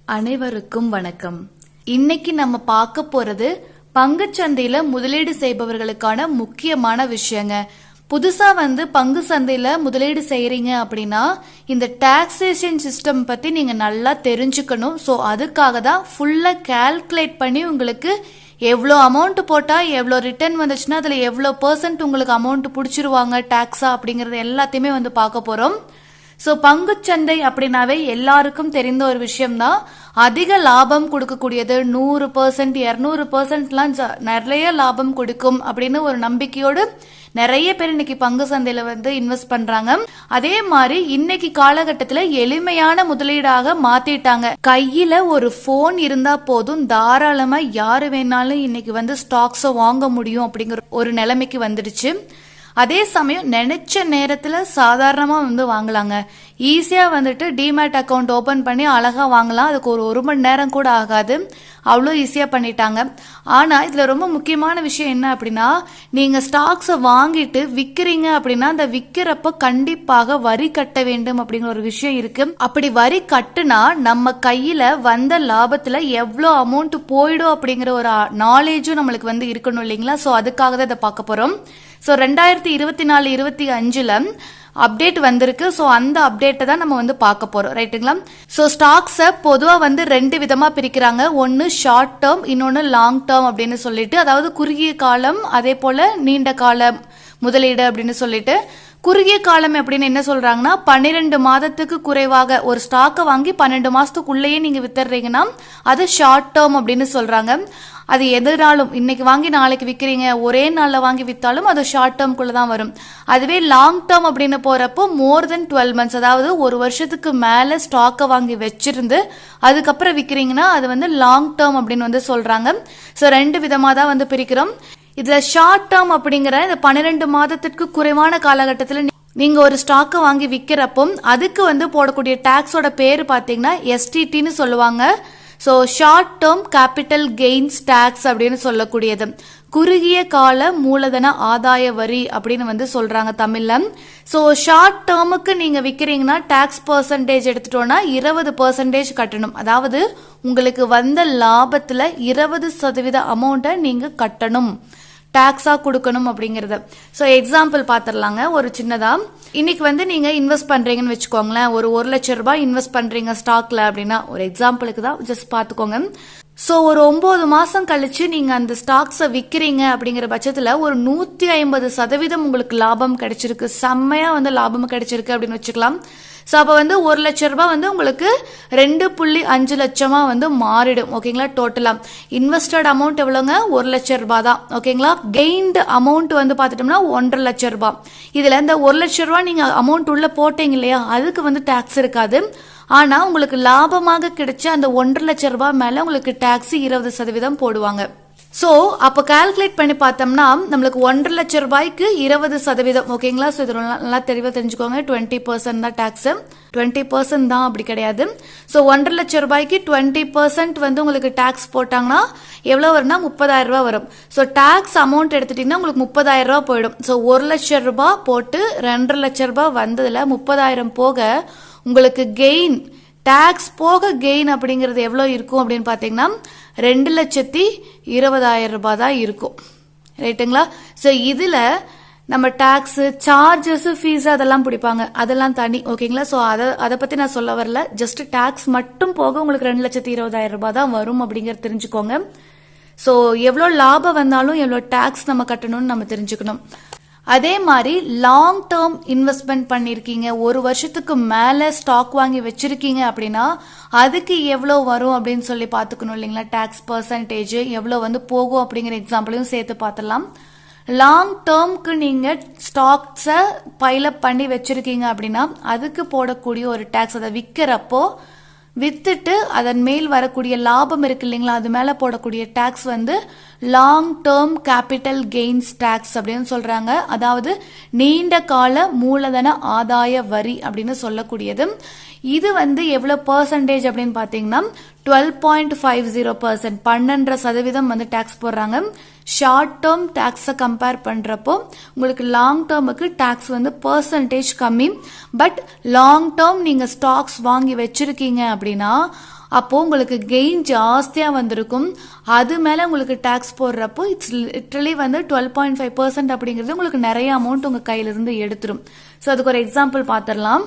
அனைவருக்கும் வணக்கம். இன்னைக்கு நம்ம பார்க்க போறது பங்குச்சந்தையில முதலீடு செய்பவர்களுக்கான முக்கியமான விஷயங்க. புதுசா பங்கு சந்தையில முதலீடு செய்யறீங்க அப்படின்னா இந்த டாக்ஸேஷன் சிஸ்டம் பத்தி நீங்க நல்லா தெரிஞ்சுக்கணும். ஸோ அதுக்காக தான் ஃபுல்லா கால்குலேட் பண்ணி உங்களுக்கு எவ்வளோ அமௌண்ட் போட்டா எவ்வளோ ரிட்டர்ன் வந்துச்சுன்னா அதுல எவ்வளோ % உங்களுக்கு அமௌண்ட் பிடிச்சிருவாங்க டாக்ஸா அப்படிங்கறது எல்லாத்தையுமே பார்க்க போறோம். சோ பங்குச்சந்தை அப்படின்னாவே எல்லாருக்கும் தெரிந்த ஒரு விஷயம் தான். அதிக லாபம் கொடுக்கக்கூடியது, 100% 200% நிறைய லாபம் கொடுக்கும் அப்படின்னு ஒரு நம்பிக்கையோடு நிறைய பேர் இன்னைக்கு பங்கு சந்தையில இன்வெஸ்ட் பண்றாங்க. அதே மாதிரி இன்னைக்கு காலகட்டத்துல எளிமையான முதலீடாக மாத்திட்டாங்க. கையில ஒரு போன் இருந்தா போதும், தாராளமா யாரு வேணாலும் இன்னைக்கு ஸ்டாக்ஸ வாங்க முடியும் அப்படிங்கிற ஒரு நிலைமைக்கு வந்துடுச்சு. அதே சமயம் நினைச்ச நேரத்துல சாதாரணமா வாங்கலாங்க. ஈஸியா டிமேட் அக்கௌண்ட் ஓபன் பண்ணி அழகா வாங்கலாம். அதுக்கு ஒரு மணி நேரம் கூட ஆகாது, அவ்வளோ ஈஸியா பண்ணிட்டாங்க. ஆனா இதுல ரொம்ப முக்கியமான விஷயம் என்ன அப்படின்னா, நீங்க ஸ்டாக்ஸ வாங்கிட்டு விக்கிறீங்க அப்படின்னா அந்த விக்கிறப்ப கண்டிப்பாக வரி கட்ட வேண்டும் அப்படிங்கிற ஒரு விஷயம் இருக்கு. அப்படி வரி கட்டுனா நம்ம கையில வந்த லாபத்துல எவ்வளோ அமௌண்ட் போயிடும் அப்படிங்கிற ஒரு நாலேஜும் நம்மளுக்கு இருக்கணும் இல்லைங்களா? சோ அதுக்காக தான் இதை பார்க்க போறோம். ஸோ 2024-25 அப்டேட் வந்திருக்கு. ஸோ அந்த அப்டேட்டை தான் நம்ம பார்க்க போறோம், ரைட்டுங்களா? ஸோ ஸ்டாக்ஸை பொதுவாக ரெண்டு விதமா பிரிக்கிறாங்க. ஒன்னு ஷார்ட் டேர்ம், இன்னொன்னு லாங் டேர்ம் அப்படின்னு சொல்லிட்டு, அதாவது குறுகிய காலம் அதே போல நீண்ட கால முதலீடு அப்படின்னு சொல்லிட்டு. குறுகிய காலம் அப்படின்னு என்ன சொல்றாங்கன்னா, 12 மாதத்துக்கு குறைவாக ஒரு ஸ்டாக்கை வாங்கி 12 மாசத்துக்குள்ளேயே நீங்க வித்துறீங்கன்னா அது ஷார்ட் டேர்ம் அப்படின்னு சொல்றாங்க. அது எதுனாலும் இன்னைக்கு வாங்கி நாளைக்கு விற்கிறீங்க, ஒரே நாள்ல வாங்கி வித்தாலும் அது ஷார்ட் டேர்ம்குள்ள தான் வரும். அதுவே லாங் டேர்ம் அப்படின்னு போறப்போ மோர் தென் 12 months, அதாவது ஒரு வருஷத்துக்கு மேல ஸ்டாக்கை வாங்கி வச்சிருந்து அதுக்கப்புறம் விற்கிறீங்கன்னா அது லாங் டேர்ம் அப்படின்னு சொல்றாங்க. ஸோ ரெண்டு விதமா தான் பிரிக்கிறோம். இதுல ஷார்ட் டேர்ம் அப்படிங்கிற இந்த 12 மாதத்திற்கு குறைவான காலகட்டத்தில் நீங்க ஒரு ஸ்டாக்கை வாங்கி விற்கிறப்போ அதுக்கு போடக்கூடிய டாக்ஸோட பேரு பாத்தீங்கன்னா எஸ்டிடின்னு சொல்லுவாங்க. So short term capital gains tax அப்படின்னு சொல்லக்கூடியது. குறுகிய கால மூலதன ஆதாய வரி அப்படின்னு சொல்றாங்க தமிழ்ல. ஸோ ஷார்ட் டேர்முக்கு நீங்க விற்கிறீங்கன்னா டாக்ஸ் பர்சன்டேஜ் எடுத்துட்டோம்னா 20% கட்டணும். அதாவது உங்களுக்கு வந்த லாபத்துல 20% அமௌண்ட்டை நீங்க கட்டணும், டாக்ஸா கொடுக்கணும் அப்படிங்கறது. ஸோ எக்ஸாம்பிள் பாத்திரலாங்க. ஒரு சின்னதா இன்னைக்கு நீங்க இன்வெஸ்ட் பண்றீங்கன்னு வச்சுக்கோங்களேன். ஒரு 1 லட்சம் ரூபாய் இன்வெஸ்ட் பண்றீங்க ஸ்டாக்ல அப்படின்னா, ஒரு எக்ஸாம்பிளுக்கு தான், ஜஸ்ட் பாத்துக்கோங்க. சோ ஒரு 9 மாசம் கழிச்சு நீங்க அந்த ஸ்டாக்ஸ விக்கிறீங்க அப்படிங்கிற பட்சத்துல ஒரு 150% உங்களுக்கு லாபம் கிடைச்சிருக்கு, செம்மையா லாபம் கிடைச்சிருக்கு அப்படின்னு வச்சுக்கலாம். சோ அப்ப 1 லட்சம் ரூபாய் உங்களுக்கு 2.5 லட்சமா மாறிடும். ஓகேங்களா? டோட்டலா இன்வெஸ்டட் அமௌண்ட் எவ்வளவுங்க? 1 லட்சம் ரூபாய் தான். ஓகேங்களா? கெயின்ட் அமௌண்ட் பாத்துட்டோம்னா 1.5 லட்சம் ரூபாய். இதுல இந்த 1 லட்சம் ரூபாய் நீங்க அமௌண்ட் உள்ள போட்டீங்க இல்லையா, அதுக்கு டாக்ஸ் இருக்காது. ஆனா உங்களுக்கு லாபமாக கிடைச்ச அந்த 1.5 லட்சம் ரூபாய் மேல உங்களுக்கு டாக்ஸ் 20% போடுவாங்க. சோ அப்ப கால்குலேட் பண்ணி பார்த்தோம்னா நம்மளுக்கு 1.5 லட்சம் ரூபாய்க்கு 20%. ஓகேங்களா? சோ இது நல்லா தெளிவா தெரிஞ்சுக்கோங்க. 20% தான் டாக்ஸ், 20% தான் அப்படி கிடையாது. சோ 1.5 லட்சம் ரூபாய்க்கு 20% உங்களுக்கு டாக்ஸ் போட்டாங்கன்னா எவ்வளவு வரும்னா 30,000 ரூபாய் வரும். சோ டாக்ஸ் அமௌண்ட் எடுத்துட்டீங்கன்னா உங்களுக்கு 30,000 ரூபாய் போயிடும். சோ 1 லட்சம் ரூபாய் போட்டு 2.5 லட்சம் ரூபாய் வந்ததுல 30,000 போக உங்களுக்கு கெயின், டாக்ஸ் போக கெயின் அப்படிங்கிறது எவ்வளவு இருக்கும் அப்படின்னு பாத்தீங்கன்னா 2,20,000 ரூபாய் தான் இருக்கும், ரைட்டுங்களா? சோ இதுல நம்ம டாக்ஸ், சார்ஜஸ், ஃபீஸ் அதெல்லாம் பிடிப்பாங்க, அதெல்லாம் தனி. ஓகேங்களா? சோ அதை பத்தி நான் சொல்ல வரல. ஜஸ்ட் டாக்ஸ் மட்டும் போக உங்களுக்கு 2,20,000 ரூபாய் தான் வரும் அப்படிங்கறது தெரிஞ்சுக்கோங்க. சோ எவ்வளவு லாபம் வந்தாலும் எவ்வளவு டாக்ஸ் நம்ம கட்டணும்னு நம்ம தெரிஞ்சுக்கணும். அதே மாதிரி லாங் டேர்ம் இன்வெஸ்ட்மெண்ட் பண்ணிருக்கீங்க, ஒரு வருஷத்துக்கு மேல ஸ்டாக் வாங்கி வச்சிருக்கீங்க அப்படின்னா அதுக்கு எவ்வளவு வரும் அப்படின்னு சொல்லி பாத்துக்கணும் இல்லைங்களா? டாக்ஸ் பர்சன்டேஜ் எவ்வளவு போகும் அப்படிங்கிற எக்ஸாம்பிளையும் சேர்த்து பார்த்துடலாம். லாங் டேர்ம்க்கு நீங்க ஸ்டாக்ஸ பைலப் பண்ணி வச்சிருக்கீங்க அப்படின்னா அதுக்கு போடக்கூடிய ஒரு டாக்ஸ், அதை விற்கிறப்போ வித்துட்டு அதன் மேல் வரக்கூடிய லாபம் இருக்கு இல்லைங்களா, அது மேல போடக்கூடிய tax long term capital gains tax அப்படின்னு சொல்றாங்க. அதாவது நீண்ட கால மூலதன ஆதாய வரி அப்படின்னு சொல்லக்கூடியது. இது எவ்வளவு பர்சன்டேஜ் அப்படின்னு பாத்தீங்கன்னா 12.50%, 12% டாக்ஸ் போடுறாங்க. ஷார்ட் டேர்ம் டாக்ஸை கம்பேர் பண்றப்போ உங்களுக்கு லாங் டேர்முக்கு டாக்ஸ் பர்சன்டேஜ் கம்மி. பட் லாங் டேர்ம் நீங்க ஸ்டாக்ஸ் வாங்கி வச்சிருக்கீங்க அப்படின்னா அப்போ உங்களுக்கு கெயின் ஜாஸ்தியா வந்திருக்கும். அது மேல உங்களுக்கு டாக்ஸ் போடுறப்போ இட்ஸ் லிட்டரலி வந்து 12.5% அப்படிங்கிறது உங்களுக்கு நிறைய அமௌண்ட் உங்க கையில இருந்து எடுத்துரும். ஸோ அதுக்கு ஒரு எக்ஸாம்பிள் பார்த்துடலாம்.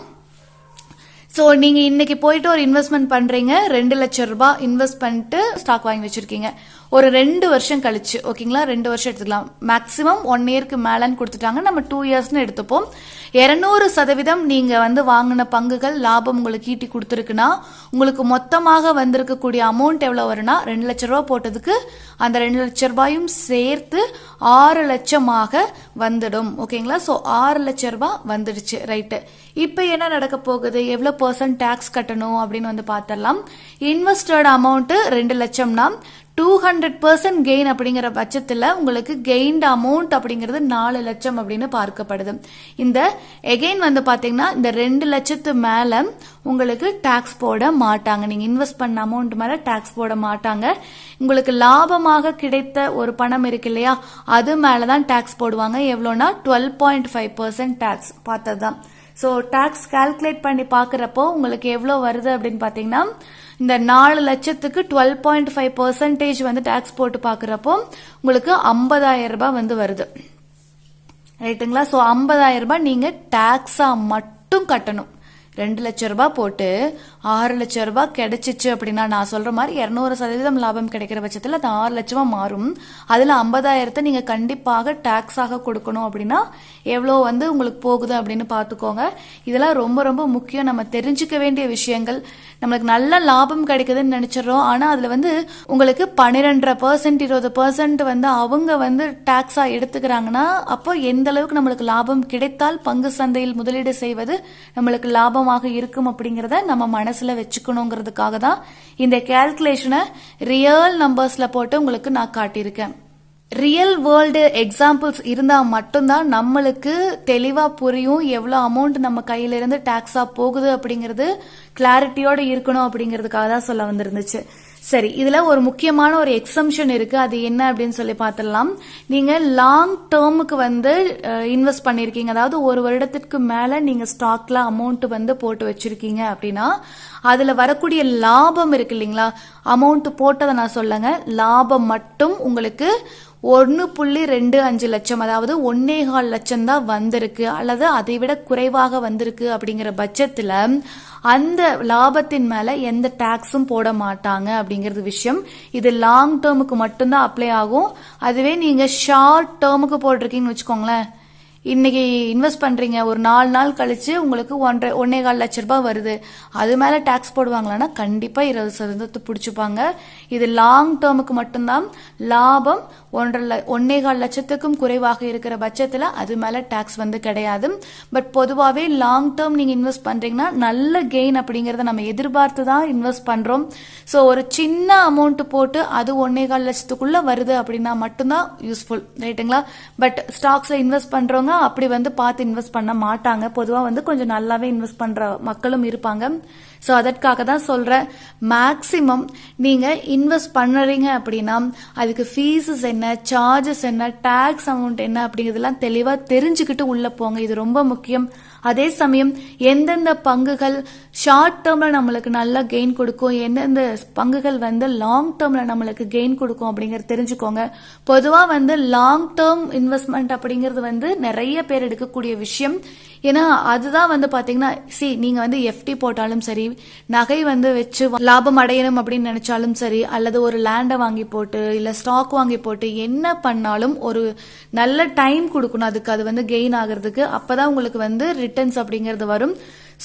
ஸோ நீங்க இன்னைக்கு போயிட்டு ஒரு இன்வெஸ்ட்மெண்ட் பண்றீங்க, 2 லட்சம் ரூபாய் இன்வெஸ்ட் பண்ணிட்டு ஸ்டாக் வாங்கி வச்சிருக்கீங்க. ஒரு 2 வருஷம் கழிச்சு, ஓகேங்களா, 2 வருஷம் எடுத்துக்கலாம், மேக்சிமம் 1 இயர்க்கு மேலன்னு கொடுத்துட்டாங்க, நம்ம 2 இயர்ஸ்னு எடுத்துப்போம். 200% நீங்க வந்து வாங்கின பங்குகள் லாபம் உங்களுக்கு ஈட்டி கொடுத்துருக்குன்னா உங்களுக்கு மொத்தமாக வந்திருக்கக்கூடிய அமௌண்ட் எவ்வளவு வரும்னா 2 லட்சம் ரூபாய் போட்டதுக்கு அந்த 2 லட்சம் ரூபாயும் சேர்த்து 6 லட்சமாக வந்துடும். ஓகேங்களா, ஸோ 6 லட்சம் ரூபாய் வந்துடுச்சு. ரைட்டு, இப்போ என்ன நடக்க போகுது, எவ்வளோ % டாக்ஸ் கட்டணும் அப்படின்னு வந்து பார்த்துடலாம். இன்வெஸ்டட் அமௌண்ட் 2 லட்சம்னா 200% கெயின் அப்படிங்கிற பட்சத்தில் உங்களுக்கு கெயின்ட் அமௌண்ட் அப்படிங்கிறது 4 லட்சம் அப்படின்னு பார்க்கப்படுது. இந்த எகெயின் வந்து பாத்தீங்கன்னா இந்த 2 லட்சத்து மேல உங்களுக்கு டாக்ஸ் போட மாட்டாங்க. நீங்க இன்வெஸ்ட் பண்ண அமௌண்ட் மேல டாக்ஸ் போட மாட்டாங்க. உங்களுக்கு லாபமாக கிடைத்த ஒரு பணம் இருக்கு இல்லையா, அது மேலதான் டாக்ஸ் போடுவாங்க. எவ்வளோனா 12.5% டாக்ஸ் பார்த்ததுதான். ஸோ டாக்ஸ் கால்குலேட் பண்ணி பார்க்குறப்போ உங்களுக்கு எவ்வளோ வருது அப்படின்னு பார்த்தீங்கன்னா இந்த 4 லட்சத்துக்கு 12.5% வந்து டாக்ஸ் போட்டு பார்க்குறப்போ உங்களுக்கு 50,000 ரூபாய் வந்து வருது. ரைட்டுங்களா, ஸோ 50,000 ரூபாய் நீங்கள் டாக்ஸா மட்டும் கட்டணும். 2 லட்சம் ரூபாய் போட்டு 6 லட்சம் ரூபாய் கிடைச்சிச்சு அப்படின்னா நான் சொல்ற மாதிரி 200% லாபம் கிடைக்கிற பட்சத்தில் அது 6 லட்சமா மாறும். அதுல 50,000 நீங்க கண்டிப்பாக டாக்ஸாக கொடுக்கணும். அப்படின்னா எவ்வளோ வந்து உங்களுக்கு போகுது அப்படின்னு பார்த்துக்கோங்க. இதெல்லாம் ரொம்ப ரொம்ப முக்கியம், நம்ம தெரிஞ்சுக்க வேண்டிய விஷயங்கள். நம்மளுக்கு நல்ல லாபம் கிடைக்குதுன்னு நினைச்சிடறோம், ஆனா அதுல வந்து உங்களுக்கு 12% 20% வந்து அவங்க வந்து டாக்ஸா எடுத்துக்கிறாங்கன்னா அப்போ எந்த அளவுக்கு நம்மளுக்கு லாபம் கிடைத்தால் பங்கு சந்தையில் முதலீடு செய்வது நம்மளுக்கு லாபமாக இருக்கும் அப்படிங்கறத நம்ம மனசுல வச்சுக்கணுங்கிறதுக்காக தான் இந்த கால்குலேஷனை ரியல் நம்பர்ஸ்ல போட்டு உங்களுக்கு நான் காட்டியிருக்கேன். ரியல் வேர்ல்டு எக்ஸாம்பிள்ஸ் இருந்தா மட்டும்தான் நம்மளுக்கு தெளிவா புரியும் எவ்வளவு அமௌண்ட் நம்ம கையில இருந்து டாக்ஸா போகுது அப்படிங்கிறது கிளாரிட்டியோட இருக்கணும் அப்படிங்கிறதுக்காக தான் சொல்ல வந்திருந்துச்சு. சரி, இதுல ஒரு முக்கியமான ஒரு எக்ஸம்ஷன் இருக்கு, அது என்ன அப்படின்னு சொல்லி பார்த்துடலாம். நீங்க லாங் டேர்முக்கு வந்து இன்வெஸ்ட் பண்ணிருக்கீங்க, அதாவது 1 வருடத்திற்கு மேல நீங்க ஸ்டாக்ல அமௌண்ட் வந்து போட்டு வச்சிருக்கீங்க அப்படின்னா அதுல வரக்கூடிய லாபம் இருக்கு இல்லைங்களா, அமௌண்ட் போட்டதை நான் சொல்லுங்க, லாபம் மட்டும் உங்களுக்கு 1.25 லட்சம், அதாவது 1.25 லட்சம் தான் வந்திருக்கு அல்லது அதை விட குறைவாக வந்திருக்கு அப்படிங்கிற பட்சத்துல அந்த லாபத்தின் மேல எந்த டாக்ஸும் போட மாட்டாங்க அப்படிங்கிறது விஷயம். இது லாங் டேர்முக்கு மட்டும்தான் அப்ளை ஆகும். அதுவே நீங்க ஷார்ட் டேர்முக்கு போட்டிருக்கீங்கன்னு வச்சுக்கோங்களேன், இன்னைக்கு இன்வெஸ்ட் பண்றீங்க, ஒரு 4 நாள் கழிச்சு உங்களுக்கு 1.25 லட்சம் ரூபாய் வருது, அது மேல டாக்ஸ் போடுவாங்களான்னா கண்டிப்பா 20% பிடிச்சுப்பாங்க. இது லாங் டேர்முக்கு மட்டும்தான். லாபம் 1.25 லட்சத்துக்கும் குறைவாக இருக்கிற பட்சத்துல அது மேல டாக்ஸ் வந்து கிடையாது. பட் பொதுவாகவே லாங் டேர்ம் நீங்க இன்வெஸ்ட் பண்றீங்கன்னா நல்ல கெயின் அப்படிங்கறத நம்ம எதிர்பார்த்து தான் இன்வெஸ்ட் பண்றோம். ஸோ ஒரு சின்ன அமௌண்ட் போட்டு அது 1.25 லட்சத்துக்குள்ள வருது அப்படின்னா மட்டும்தான் யூஸ்ஃபுல். ரைட்டுங்களா, பட் ஸ்டாக்ஸ்ல இன்வெஸ்ட் பண்றவங்க அப்படி வந்து பார்த்து இன்வெஸ்ட் பண்ண மாட்டாங்க. பொதுவா வந்து கொஞ்சம் நல்லாவே இன்வெஸ்ட் பண்ற மக்களும் இருப்பாங்க. ஸோ அதற்காக தான் சொல்றேன், மேக்சிமம் நீங்க இன்வெஸ்ட் பண்ணுறீங்க அப்படின்னா அதுக்கு ஃபீஸஸ் என்ன, சார்ஜஸ் என்ன, டாக்ஸ் அமௌண்ட் என்ன அப்படிங்கிறதுலாம் தெளிவா தெரிஞ்சுக்கிட்டு உள்ள போங்க. இது ரொம்ப முக்கியம். அதே சமயம் எந்தெந்த பங்குகள் ஷார்ட் டேர்ம்ல நம்மளுக்கு நல்லா கெயின் கொடுக்கும், எந்தெந்த பங்குகள் வந்து லாங் டேர்ம்ல நம்மளுக்கு கெயின் கொடுக்கும் அப்படிங்கறது தெரிஞ்சுக்கோங்க. பொதுவா வந்து லாங் டேர்ம் இன்வெஸ்ட்மெண்ட் அப்படிங்கிறது வந்து நிறைய பேர் எடுக்கக்கூடிய விஷயம். ஏன்னா அதுதான் வந்து பாத்தீங்கன்னா நீங்க வந்து எஃப்டி போட்டாலும் சரி, நகை வந்து வச்சு லாபம் அடையணும் அப்படின்னு நினைச்சாலும் சரி, அல்லது ஒரு லேண்டை வாங்கி போட்டு இல்ல ஸ்டாக் வாங்கி போட்டு என்ன பண்ணாலும் ஒரு நல்ல டைம் கொடுக்கணும் அதுக்கு, அது வந்து கெயின் ஆகிறதுக்கு. அப்பதான் உங்களுக்கு வந்து ரிட்டர்ன்ஸ் அப்படிங்கிறது வரும்.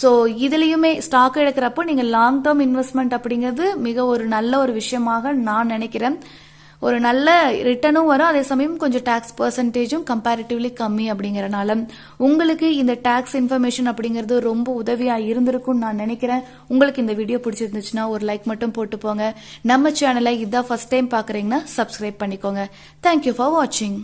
ஸோ இதுலயுமே ஸ்டாக் எடுக்கிறப்போ நீங்க லாங் டேர்ம் இன்வெஸ்ட்மெண்ட் அப்படிங்கிறது மிக ஒரு நல்ல ஒரு விஷயமாக நான் நினைக்கிறேன். ஒரு நல்ல ரிட்டர்னும் வரும், அதே சமயம் கொஞ்சம் டாக்ஸ் பெர்சன்டேஜும் கம்பேரிட்டிவ்லி கம்மி அப்படிங்கறனால உங்களுக்கு இந்த டாக்ஸ் இன்ஃபர்மேஷன் அப்படிங்கிறது ரொம்ப உதவியா இருந்திருக்கும் நான் நினைக்கிறேன். உங்களுக்கு இந்த வீடியோ பிடிச்சிருந்துச்சுன்னா ஒரு லைக் மட்டும் போட்டு போங்க. நம்ம சேனலை இதான் ஃபர்ஸ்ட் டைம் பாக்குறீங்கன்னா சப்ஸ்கிரைப் பண்ணிக்கோங்க. தேங்க்யூ ஃபார் வாட்சிங்.